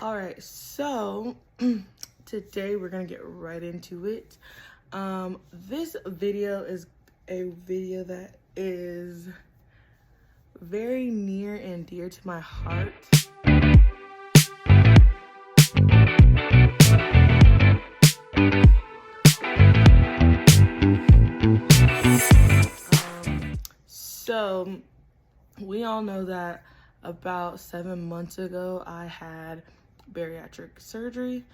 All right, so today we're gonna get right into it. This video is a video that is very near and dear to my heart. So we all know that about 7 months ago, I had bariatric surgery.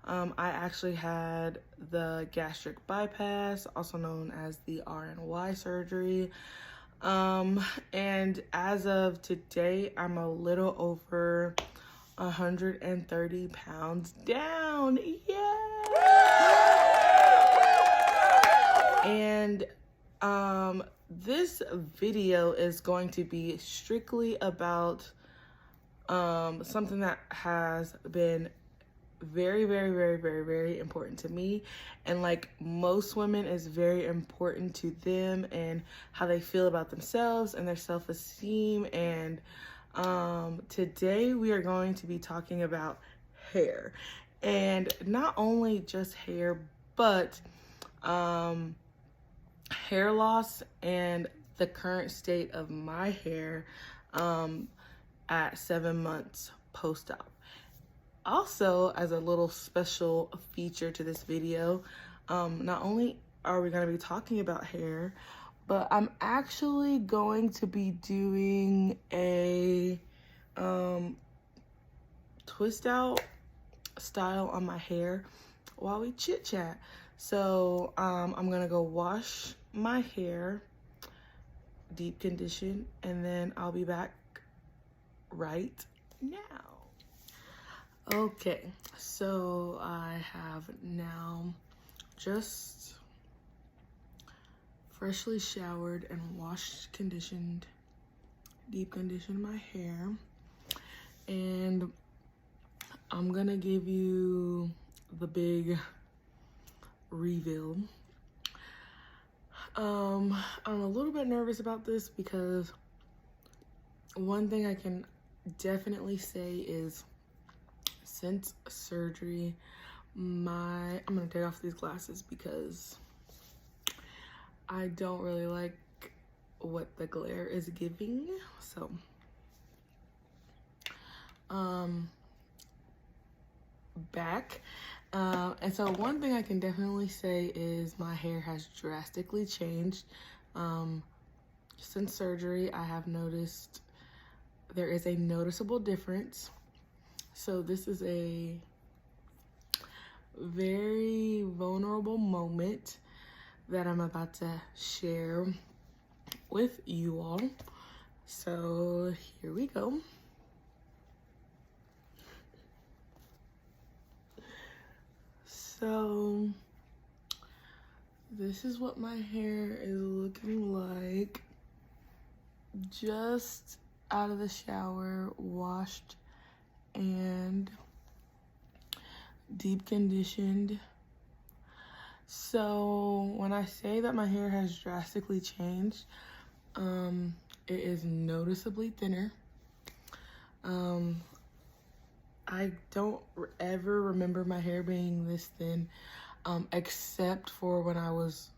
I actually had the gastric bypass, also known as the RNY surgery. And as of today, I'm a little over 130 pounds down. Yeah! And this video is going to be strictly about something that has been very important to me, and like most women is very important to them and how they feel about themselves and their self-esteem. And today we are going to be talking about hair, and not only just hair, but hair loss and the current state of my hair at 7 months post-op. Also, as a little special feature to this video, not only are we going to be talking about hair, but I'm actually going to be doing a twist out style on my hair while we chit chat. So I'm gonna go wash my hair, deep condition, and then I'll be back right now. Okay, so I have now just freshly showered and washed, conditioned, deep conditioned my hair, and I'm gonna give you the big reveal. I'm a little bit nervous about this because one thing I can definitely say is since surgery, I'm gonna take off these glasses because I don't really like what the glare is giving. So back. And so one thing I can definitely say is my hair has drastically changed. Since surgery, I have noticed there is a noticeable difference. So this is a very vulnerable moment that I'm about to share with you all. So here we go. So this is what my hair is looking like, just out of the shower, washed and deep conditioned. So when I say that my hair has drastically changed, it is noticeably thinner. I don't ever remember my hair being this thin, except for when I was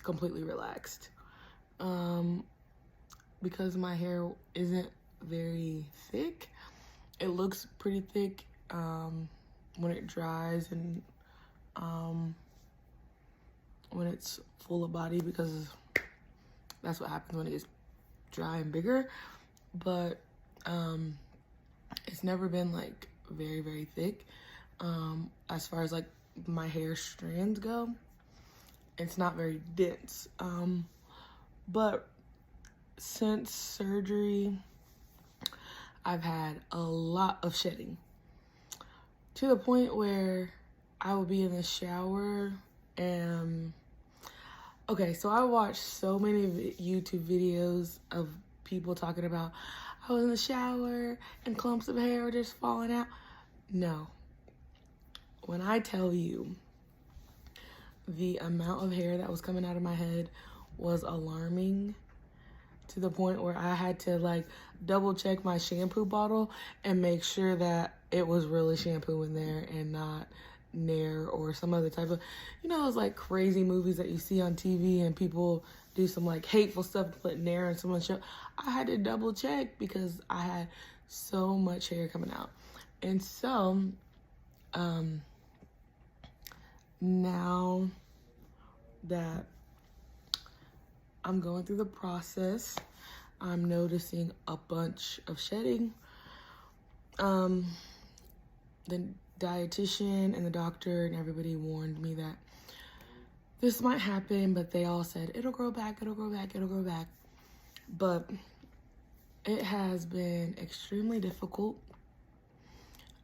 completely relaxed. Because my hair isn't very thick. It looks pretty thick when it dries and when it's full of body, because that's what happens when it gets dry and bigger. But it's never been like very thick. As far as like my hair strands go, it's not very dense. But since surgery, I've had a lot of shedding, to the point where I will be in the shower and okay, so I watched so many YouTube videos of people talking about I was in the shower and clumps of hair were just falling out. No. When I tell you the amount of hair that was coming out of my head was alarming, to the point where I had to like double check my shampoo bottle and make sure that it was really shampoo in there and not Nair or some other type of, those like crazy movies that you see on TV and people do some like hateful stuff to put Nair in someone's show. I had to double check because I had so much hair coming out. And so, now that I'm going through the process, I'm noticing a bunch of shedding. The dietitian and the doctor and everybody warned me that this might happen, but they all said, it'll grow back, it'll grow back, it'll grow back. But it has been extremely difficult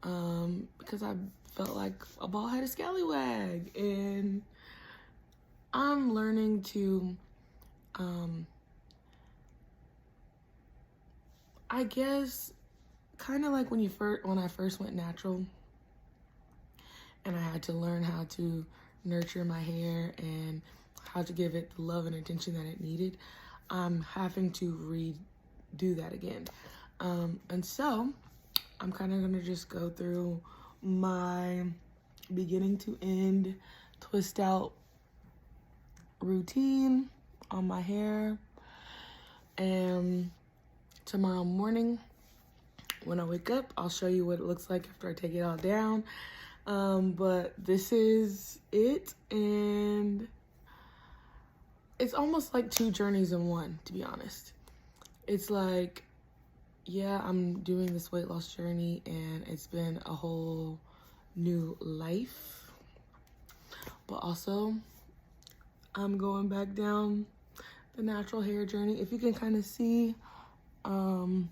because I felt like a bald-headed scallywag, and I'm learning to, I guess, kind of like when I first went natural, and I had to learn how to nurture my hair and how to give it the love and attention that it needed. I'm having to redo that again. And so I'm kind of gonna just go through my beginning to end twist out routine on my hair. And tomorrow morning when I wake up, I'll show you what it looks like after I take it all down. But this is it, and it's almost like 2 journeys in one, to be honest. It's like, yeah, I'm doing this weight loss journey and it's been a whole new life, but also I'm going back down the natural hair journey. If you can kind of see, my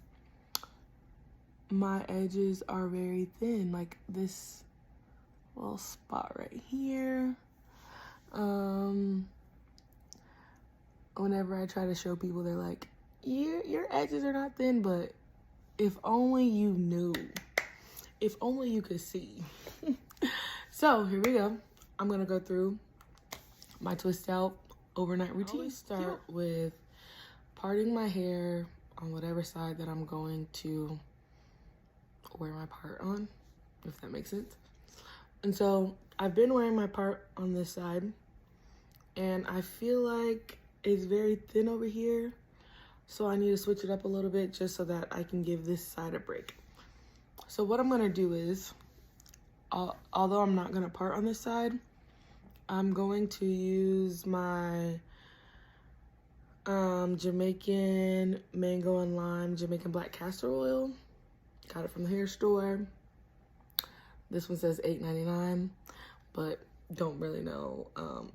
edges are very thin, like this little spot right here. Whenever I try to show people, they're like, your edges are not thin, but if only you knew, if only you could see. So here we go. I'm gonna go through my twist out overnight routine. I always start with parting my hair on whatever side that I'm going to wear my part on, if that makes sense. And so I've been wearing my part on this side, and I feel like it's very thin over here. So I need to switch it up a little bit just so that I can give this side a break. So what I'm gonna do is, although I'm not gonna part on this side, I'm going to use my Jamaican mango and lime Jamaican black castor oil. Got it from the hair store. This one says $8.99, but don't really know.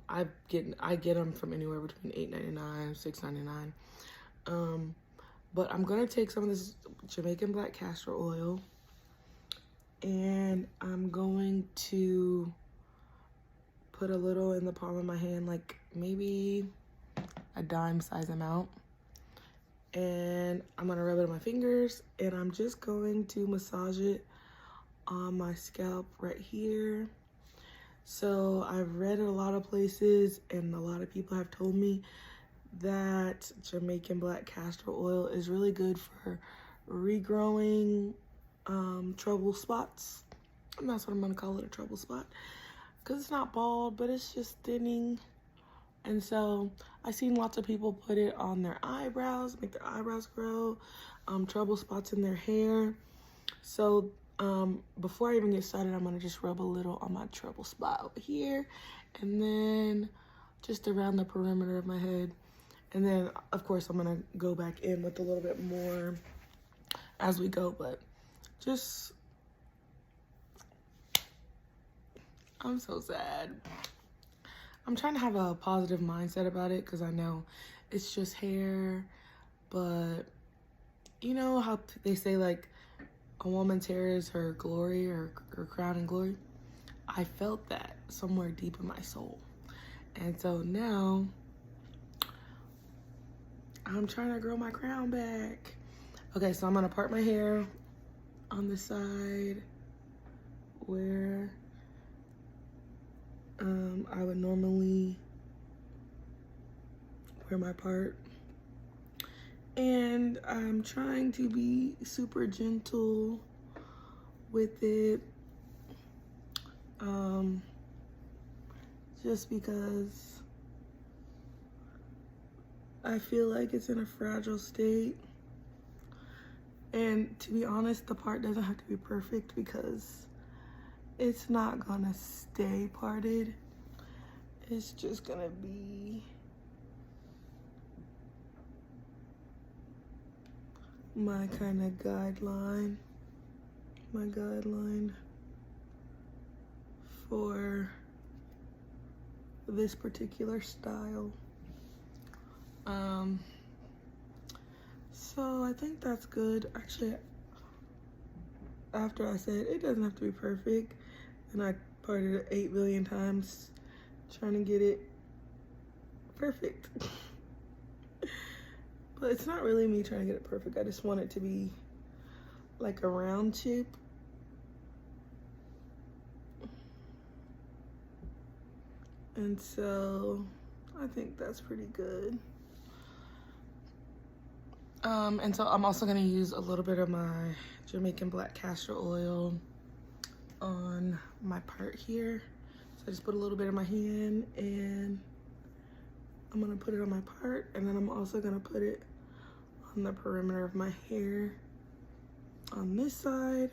I get them from anywhere between $8.99, $6.99. But I'm gonna take some of this Jamaican black castor oil, and I'm going to put a little in the palm of my hand, like maybe a dime size amount. And I'm gonna rub it on my fingers, and I'm just going to massage it on my scalp right here. So I've read a lot of places, and a lot of people have told me that Jamaican black castor oil is really good for regrowing trouble spots. And that's what I'm gonna call it, a trouble spot, because it's not bald, but it's just thinning. And so I've seen lots of people put it on their eyebrows, make their eyebrows grow, trouble spots in their hair. So before I even get started, I'm gonna just rub a little on my trouble spot over here, and then just around the perimeter of my head. And then, of course, I'm gonna go back in with a little bit more as we go, but just, I'm so sad. I'm trying to have a positive mindset about it because I know it's just hair, but you know how they say like a woman's hair is her glory, or her crown and glory? I felt that somewhere deep in my soul. And so now I'm trying to grow my crown back. Okay, so I'm gonna part my hair on the side where I would normally wear my part. And I'm trying to be super gentle with it. Just because I feel like it's in a fragile state. And to be honest, the part doesn't have to be perfect because it's not gonna stay parted. It's just gonna be my kind of guideline, for this particular style. So I think that's good. Actually, after I said it doesn't have to be perfect, and I parted it 8 billion times trying to get it perfect. But it's not really me trying to get it perfect. I just want it to be like a round shape. And so I think that's pretty good. And so I'm also gonna use a little bit of my Jamaican black castor oil on my part here. So I just put a little bit in my hand and I'm gonna put it on my part, and then I'm also gonna put it on the perimeter of my hair on this side.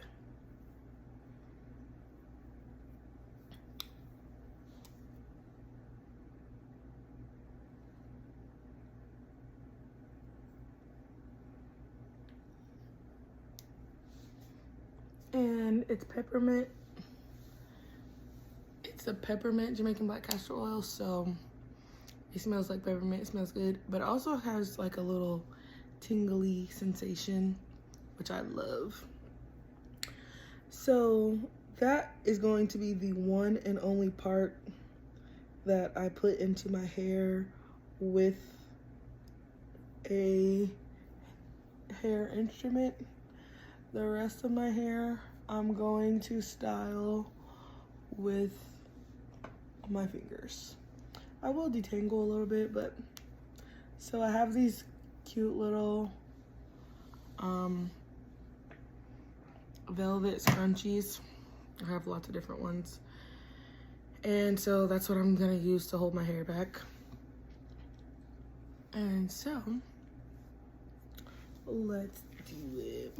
And it's peppermint. It's a peppermint Jamaican black castor oil, so it smells like peppermint. It smells good, but it also has like a little tingly sensation, which I love. So that is going to be the one and only part that I put into my hair with a hair instrument. The rest of my hair I'm going to style with my fingers. I will detangle a little bit, but so I have these cute little velvet scrunchies. I have lots of different ones, and so that's what I'm gonna use to hold my hair back. And so let's do it.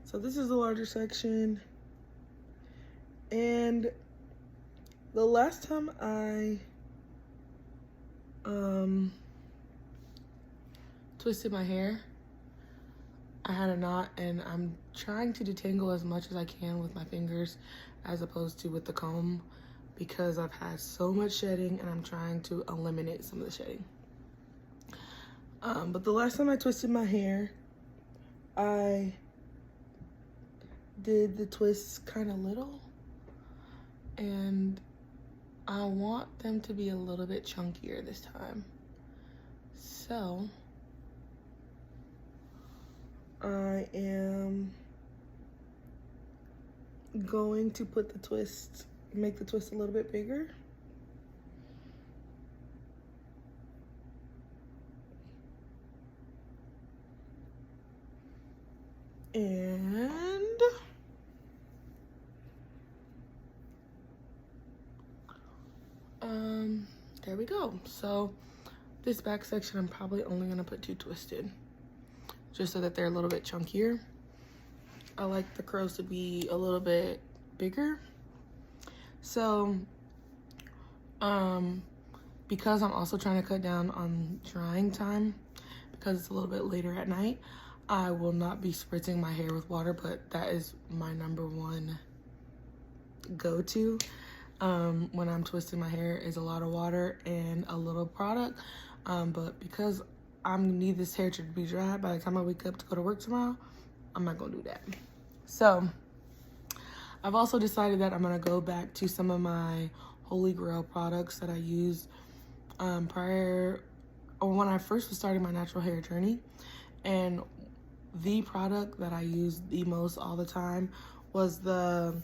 So this is the larger section, and the last time I twisted my hair, I had a knot, and I'm trying to detangle as much as I can with my fingers as opposed to with the comb, because I've had so much shedding and I'm trying to eliminate some of the shedding. But the last time I twisted my hair, I did the twists kind of little, and I want them to be a little bit chunkier this time. So I am going to put the twist, make the twist a little bit bigger. And there we go. So this back section, I'm probably only gonna put 2 twisted, just so that they're a little bit chunkier. I like the curls to be a little bit bigger. So because I'm also trying to cut down on drying time, because it's a little bit later at night, I will not be spritzing my hair with water, but that is my #1 go-to when I'm twisting my hair, is a lot of water and a little product. But because I'm gonna need this hair to be dry by the time I wake up to go to work tomorrow, I'm not gonna do that. So I've also decided that I'm gonna go back to some of my Holy Grail products that I used prior, or when I first was starting my natural hair journey. And the product that I used the most all the time was the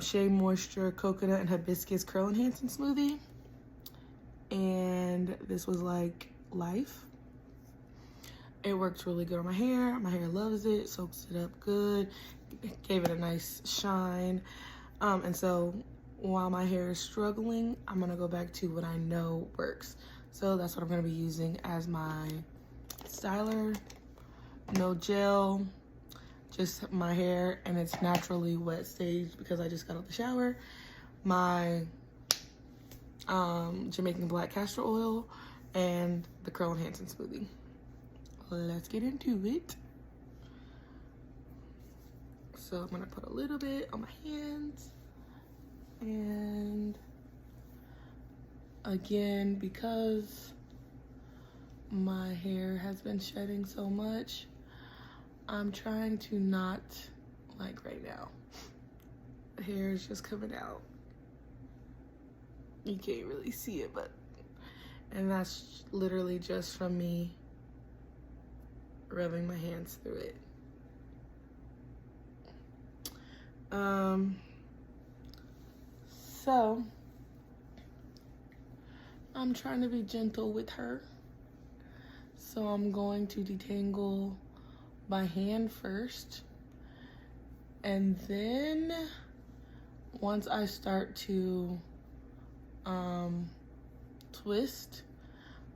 Shea Moisture Coconut and Hibiscus Curl Enhancing Smoothie. and this was like life. It works really good on my hair. My hair loves it, soaks it up good, gave it a nice shine. And so while my hair is struggling, I'm gonna go back to what I know works. So that's what I'm gonna be using as my styler. No gel, just my hair, and it's naturally wet stage because I just got out the shower. My Jamaican black castor oil and the curl enhancing smoothie. Let's get into it. So I'm gonna put a little bit on my hands, and again, because my hair has been shedding so much, I'm trying to not, like right now, the hair is just coming out. You can't really see it, and that's literally just from me rubbing my hands through it. So I'm trying to be gentle with her. So I'm going to detangle my hand first, and then once I start to twist,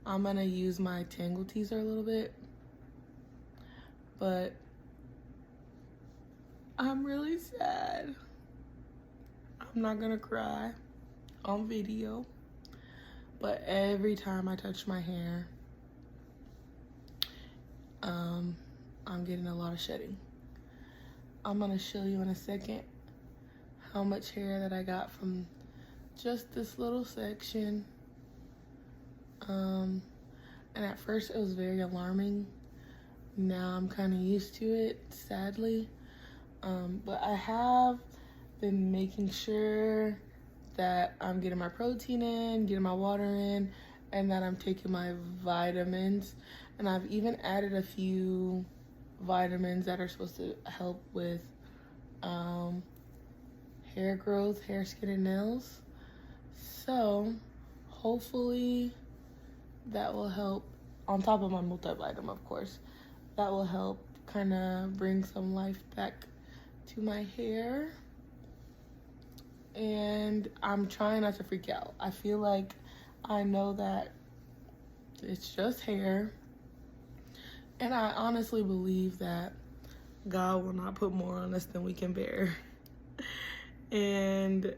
I'm gonna use my tangle teaser a little bit. But I'm really sad. I'm not gonna cry on video, but every time I touch my hair, I'm getting a lot of shedding. I'm gonna show you in a second how much hair that I got from just this little section. And at first it was very alarming. Now I'm kind of used to it, sadly. But I have been making sure that I'm getting my protein in, getting my water in, and that I'm taking my vitamins. And I've even added a few vitamins that are supposed to help with hair growth, hair, skin, and nails. So hopefully that will help, on top of my multivitamin, of course. That will help kind of bring some life back to my hair. And I'm trying not to freak out. I feel like I know that it's just hair. And I honestly believe that God will not put more on us than we can bear. And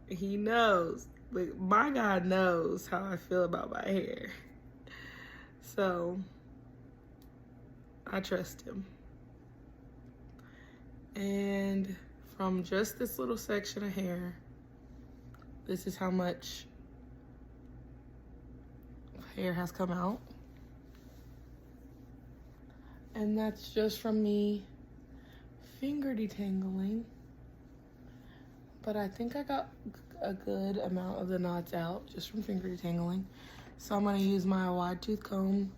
he knows. Like, my God knows how I feel about my hair. So I trust him. And from just this little section of hair, this is how much hair has come out. And that's just from me finger detangling. But I think I got a good amount of the knots out just from finger detangling. So I'm gonna use my wide tooth comb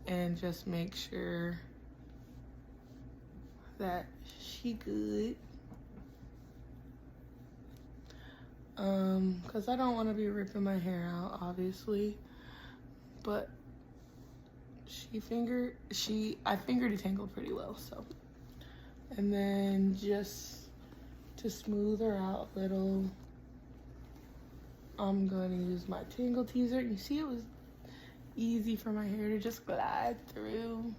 and just make sure that she good. Cause I don't want to be ripping my hair out, obviously, but I finger detangled pretty well. So, and then just to smooth her out a little, I'm going to use my tangle teaser. You see, it was easy for my hair to just glide through.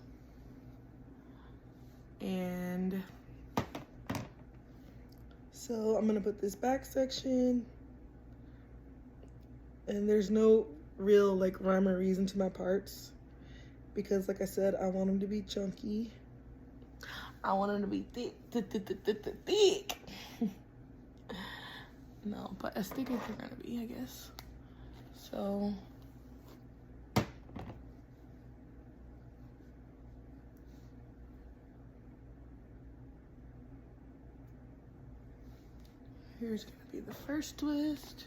And so I'm gonna put this back section, and there's no real like rhyme or reason to my parts, because like I said, I want them to be chunky. I want them to be thick. No, but as thick as they're gonna be, I guess. So here's gonna be the first twist.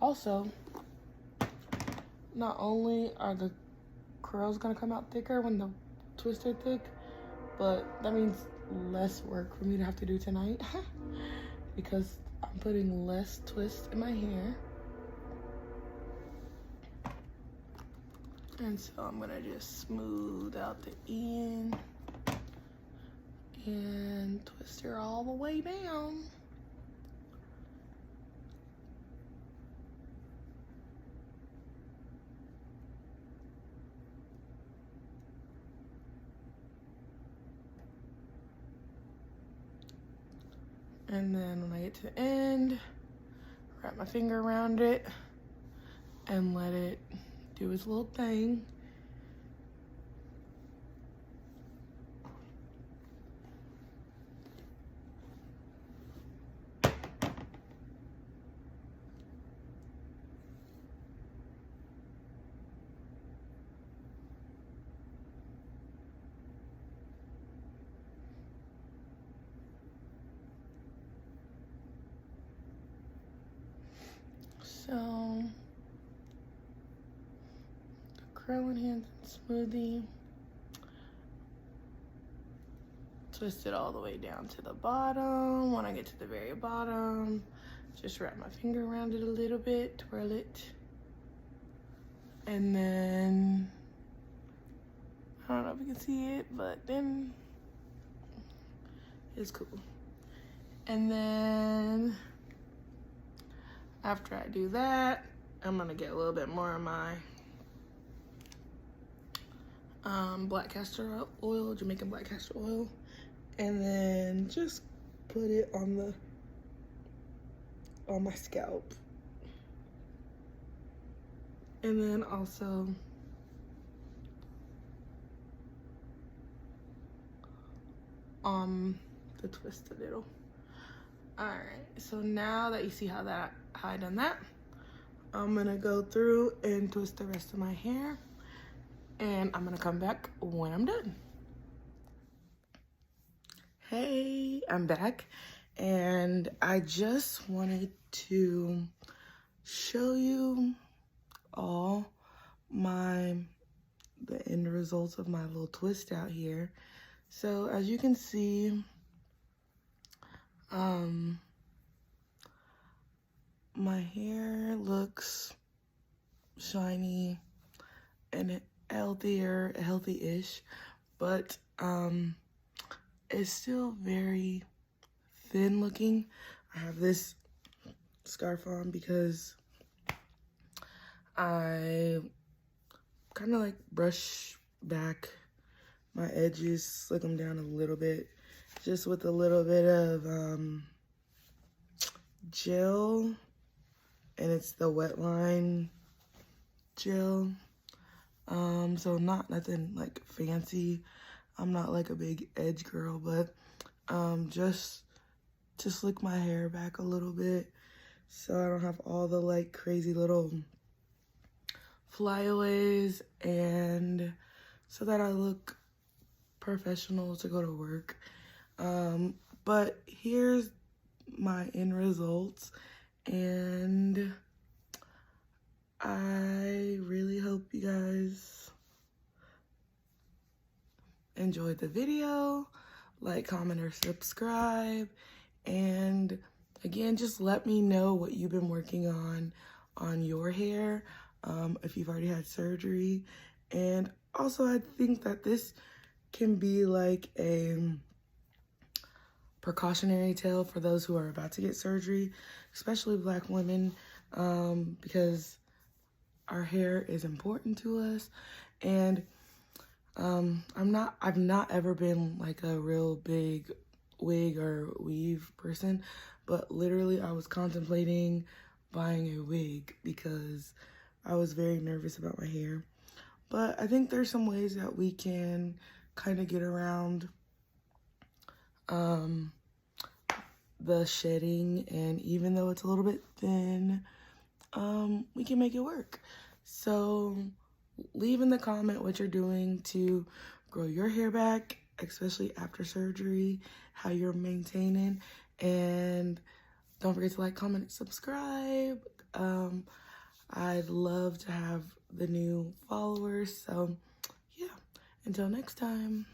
Also, not only are the curls gonna come out thicker when the twists are thick, but that means less work for me to have to do tonight because I'm putting less twist in my hair. And so I'm gonna just smooth out the end and twist her all the way down. And then when I get to the end, wrap my finger around it and let it do its little thing. So, curling hands and smoothie. Twist it all the way down to the bottom. When I get to the very bottom, just wrap my finger around it a little bit, twirl it. And then, I don't know if you can see it, but then it's cool. And then, after I do that, I'm gonna get a little bit more of my black castor oil, Jamaican black castor oil, and then just put it on my scalp. And then also the twisted little. All right, so now that you see how I done that, I'm gonna go through and twist the rest of my hair, and I'm gonna come back when I'm done. Hey, I'm back, and I just wanted to show you all the end results of my little twist out here. So as you can see, my hair looks shiny and healthy-ish, but it's still very thin looking. I have this scarf on because I kind of like brush back my edges, slick them down a little bit, just with a little bit of gel, and it's the wet line gel. So nothing like fancy. I'm not like a big edge girl, but just to slick my hair back a little bit so I don't have all the like crazy little flyaways, and so that I look professional to go to work. But here's my end results, and I really hope you guys enjoyed the video. Like, comment, or subscribe, and again, just let me know what you've been working on your hair, if you've already had surgery. And also, I think that this can be like a precautionary tale for those who are about to get surgery, especially Black women, because our hair is important to us. And I've not ever been like a real big wig or weave person, but literally I was contemplating buying a wig because I was very nervous about my hair. But I think there's some ways that we can kind of get around the shedding, and even though it's a little bit thin, we can make it work. So leave in the comment what you're doing to grow your hair back, especially after surgery, how you're maintaining, and don't forget to like, comment, and subscribe. I'd love to have the new followers. So yeah, until next time.